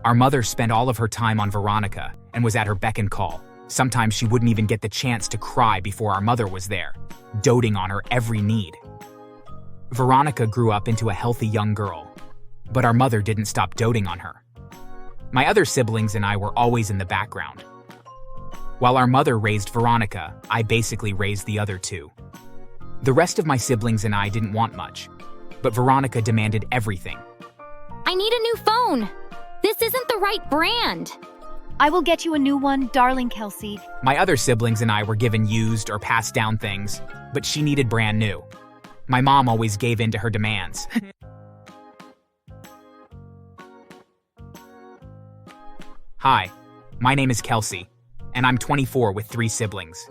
Our mother spent all of her time on Veronica and was at her beck and call. Sometimes she wouldn't even get the chance to cry before our mother was there, doting on her every need. Veronica grew up into a healthy young girl, but our mother didn't stop doting on her. My other siblings and I were always in the background. While our mother raised Veronica, I basically raised the other two. The rest of my siblings and I didn't want much, but Veronica demanded everything. I need a new phone. This isn't the right brand. I will get you a new one, darling Kelsey. My other siblings and I were given used or passed down things, but she needed brand new. My mom always gave in to her demands. Hi, my name is Kelsey, and I'm 24 with 3 siblings.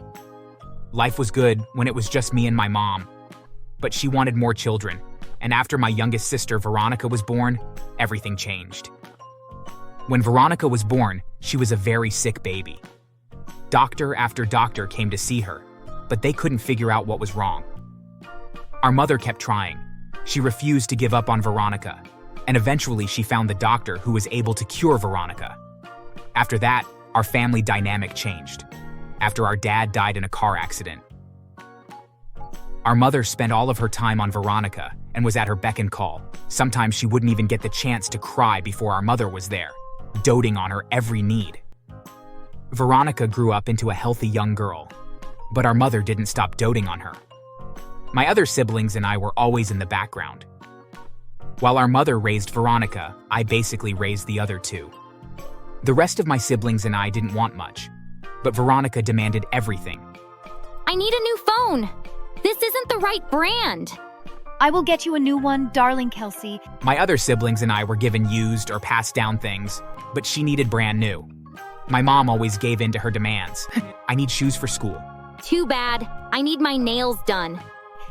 Life was good when it was just me and my mom, but she wanted more children, and after my youngest sister Veronica was born, everything changed. When Veronica was born, she was a very sick baby. Doctor after doctor came to see her, but they couldn't figure out what was wrong. Our mother kept trying. She refused to give up on Veronica, and eventually she found the doctor who was able to cure Veronica. After that, our family dynamic changed, after our dad died in a car accident. Our mother spent all of her time on Veronica and was at her beck and call. Sometimes she wouldn't even get the chance to cry before our mother was there, doting on her every need. Veronica grew up into a healthy young girl, but our mother didn't stop doting on her. My other siblings and I were always in the background. While our mother raised Veronica, I basically raised the other two. The rest of my siblings and I didn't want much, but Veronica demanded everything. I need a new phone. This isn't the right brand. I will get you a new one, darling Kelsey. My other siblings and I were given used or passed down things, but she needed brand new. My mom always gave in to her demands. I need shoes for school. Too bad. I need my nails done.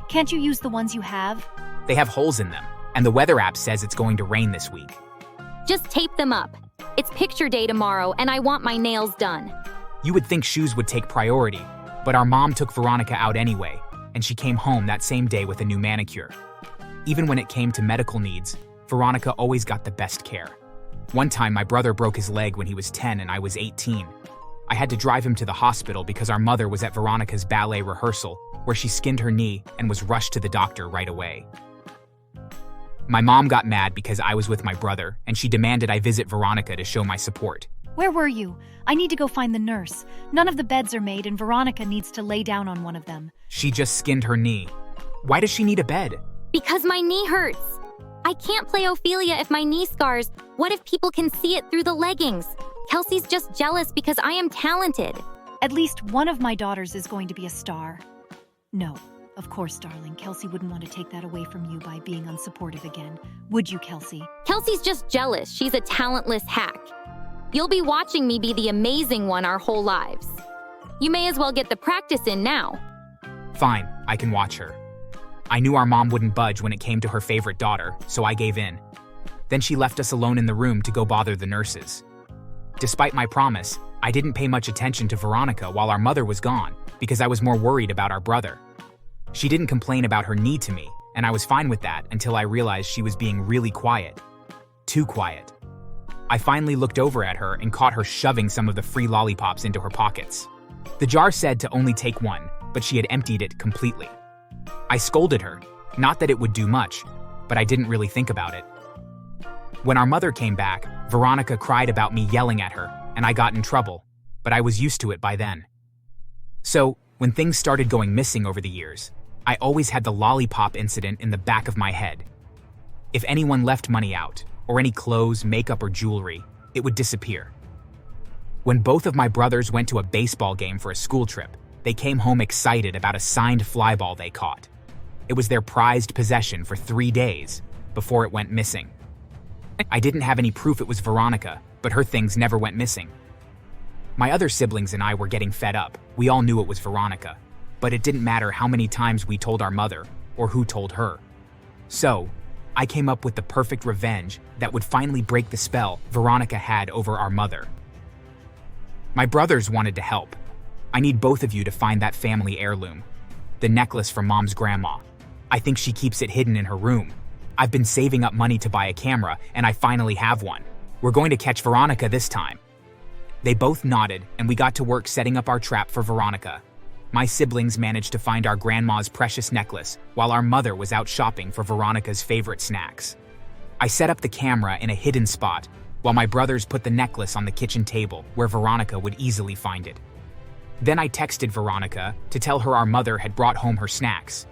Can't you use the ones you have? They have holes in them, and the weather app says it's going to rain this week. Just tape them up. It's picture day tomorrow, and I want my nails done. You would think shoes would take priority, but our mom took Veronica out anyway, and she came home that same day with a new manicure. Even when it came to medical needs, Veronica always got the best care. One time, my brother broke his leg when he was 10 and I was 18. I had to drive him to the hospital because our mother was at Veronica's ballet rehearsal, where she skinned her knee and was rushed to the doctor right away. My mom got mad because I was with my brother, and she demanded I visit Veronica to show my support. Where were you? I need to go find the nurse. None of the beds are made and Veronica needs to lay down on one of them. She just skinned her knee. Why does she need a bed? Because my knee hurts. I can't play Ophelia if my knee scars. What if people can see it through the leggings? Kelsey's just jealous because I am talented. At least one of my daughters is going to be a star. No, of course, darling. Kelsey wouldn't want to take that away from you by being unsupportive again. Would you, Kelsey? Kelsey's just jealous. She's a talentless hack. You'll be watching me be the amazing one our whole lives. You may as well get the practice in now. Fine, I can watch her. I knew our mom wouldn't budge when it came to her favorite daughter, so I gave in. Then she left us alone in the room to go bother the nurses. Despite my promise, I didn't pay much attention to Veronica while our mother was gone because I was more worried about our brother. She didn't complain about her knee to me, and I was fine with that until I realized she was being really quiet. Too quiet. I finally looked over at her and caught her shoving some of the free lollipops into her pockets. The jar said to only take one, but she had emptied it completely. I scolded her, not that it would do much, but I didn't really think about it. When our mother came back, Veronica cried about me yelling at her, and I got in trouble, but I was used to it by then. So, when things started going missing over the years, I always had the lollipop incident in the back of my head. If anyone left money out, or any clothes, makeup, or jewelry, it would disappear. When both of my brothers went to a baseball game for a school trip, they came home excited about a signed fly ball they caught. It was their prized possession for 3 days before it went missing. I didn't have any proof it was Veronica, but her things never went missing. My other siblings and I were getting fed up. We all knew it was Veronica, but it didn't matter how many times we told our mother or who told her. So, I came up with the perfect revenge that would finally break the spell Veronica had over our mother. My brothers wanted to help. I need both of you to find that family heirloom, the necklace from Mom's grandma. I think she keeps it hidden in her room. I've been saving up money to buy a camera, and I finally have one. We're going to catch Veronica this time." They both nodded, and we got to work setting up our trap for Veronica. My siblings managed to find our grandma's precious necklace while our mother was out shopping for Veronica's favorite snacks. I set up the camera in a hidden spot while my brothers put the necklace on the kitchen table where Veronica would easily find it. Then I texted Veronica to tell her our mother had brought home her snacks.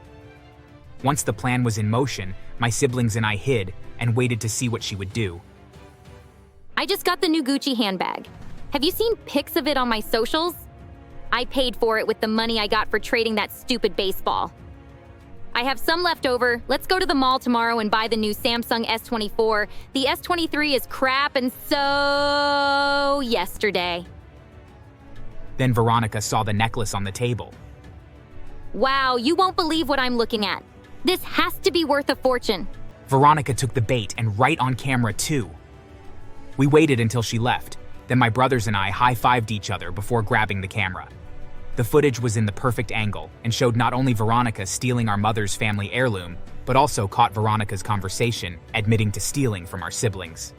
Once the plan was in motion, my siblings and I hid and waited to see what she would do. I just got the new Gucci handbag. Have you seen pics of it on my socials? I paid for it with the money I got for trading that stupid baseball. I have some left over. Let's go to the mall tomorrow and buy the new Samsung S24. The S23 is crap and so yesterday. Then Veronica saw the necklace on the table. Wow, you won't believe what I'm looking at. This has to be worth a fortune. Veronica took the bait and right on camera too. We waited until she left. Then my brothers and I high-fived each other before grabbing the camera. The footage was in the perfect angle and showed not only Veronica stealing our mother's family heirloom, but also caught Veronica's conversation admitting to stealing from our siblings.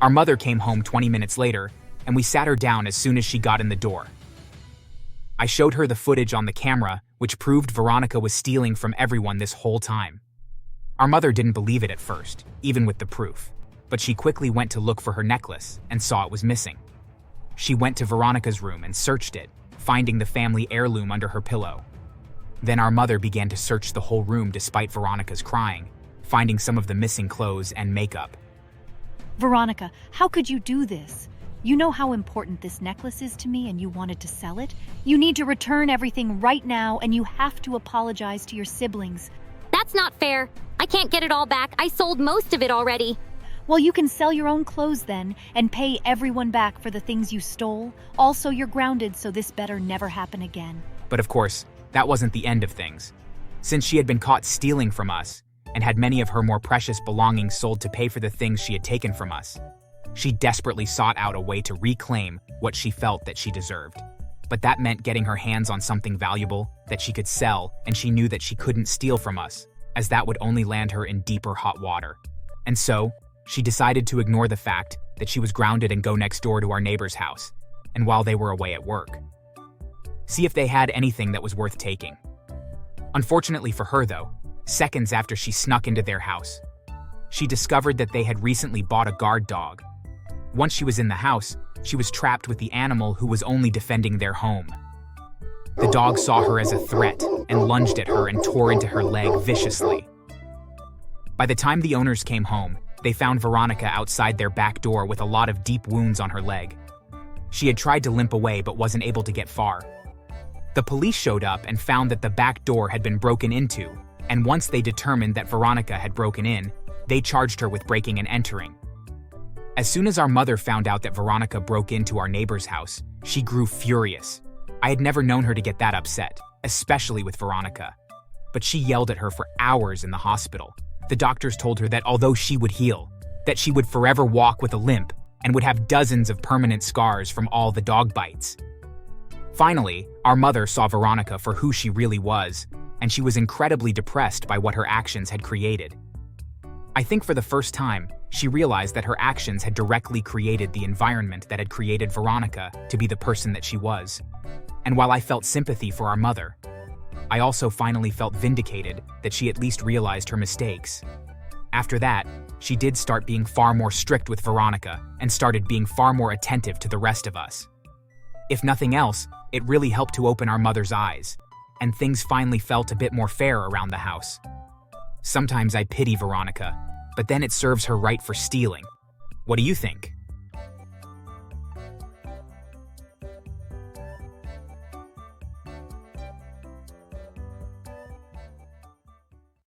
Our mother came home 20 minutes later, and we sat her down as soon as she got in the door. I showed her the footage on the camera, which proved Veronica was stealing from everyone this whole time. Our mother didn't believe it at first, even with the proof, but she quickly went to look for her necklace and saw it was missing. She went to Veronica's room and searched it, finding the family heirloom under her pillow. Then our mother began to search the whole room despite Veronica's crying, finding some of the missing clothes and makeup. Veronica, how could you do this? You know how important this necklace is to me and you wanted to sell it? You need to return everything right now and you have to apologize to your siblings. That's not fair. I can't get it all back. I sold most of it already. Well, you can sell your own clothes then and pay everyone back for the things you stole. Also, you're grounded, so this better never happen again. But of course, that wasn't the end of things. Since she had been caught stealing from us and had many of her more precious belongings sold to pay for the things she had taken from us, she desperately sought out a way to reclaim what she felt that she deserved. But that meant getting her hands on something valuable that she could sell, and she knew that she couldn't steal from us, as that would only land her in deeper hot water. And so, she decided to ignore the fact that she was grounded and go next door to our neighbor's house, and while they were away at work, see if they had anything that was worth taking. Unfortunately for her though, seconds after she snuck into their house, she discovered that they had recently bought a guard dog. Once she was in the house, she was trapped with the animal who was only defending their home. The dog saw her as a threat and lunged at her and tore into her leg viciously. By the time the owners came home, they found Veronica outside their back door with a lot of deep wounds on her leg. She had tried to limp away but wasn't able to get far. The police showed up and found that the back door had been broken into, and once they determined that Veronica had broken in, they charged her with breaking and entering. As soon as our mother found out that Veronica broke into our neighbor's house, she grew furious. I had never known her to get that upset, especially with Veronica. But she yelled at her for hours in the hospital. The doctors told her that although she would heal, that she would forever walk with a limp and would have dozens of permanent scars from all the dog bites. Finally, our mother saw Veronica for who she really was, and she was incredibly depressed by what her actions had created. I think for the first time, she realized that her actions had directly created the environment that had created Veronica to be the person that she was. And while I felt sympathy for our mother, I also finally felt vindicated that she at least realized her mistakes. After that, she did start being far more strict with Veronica and started being far more attentive to the rest of us. If nothing else, it really helped to open our mother's eyes, and things finally felt a bit more fair around the house. Sometimes I pity Veronica, but then it serves her right for stealing. What do you think?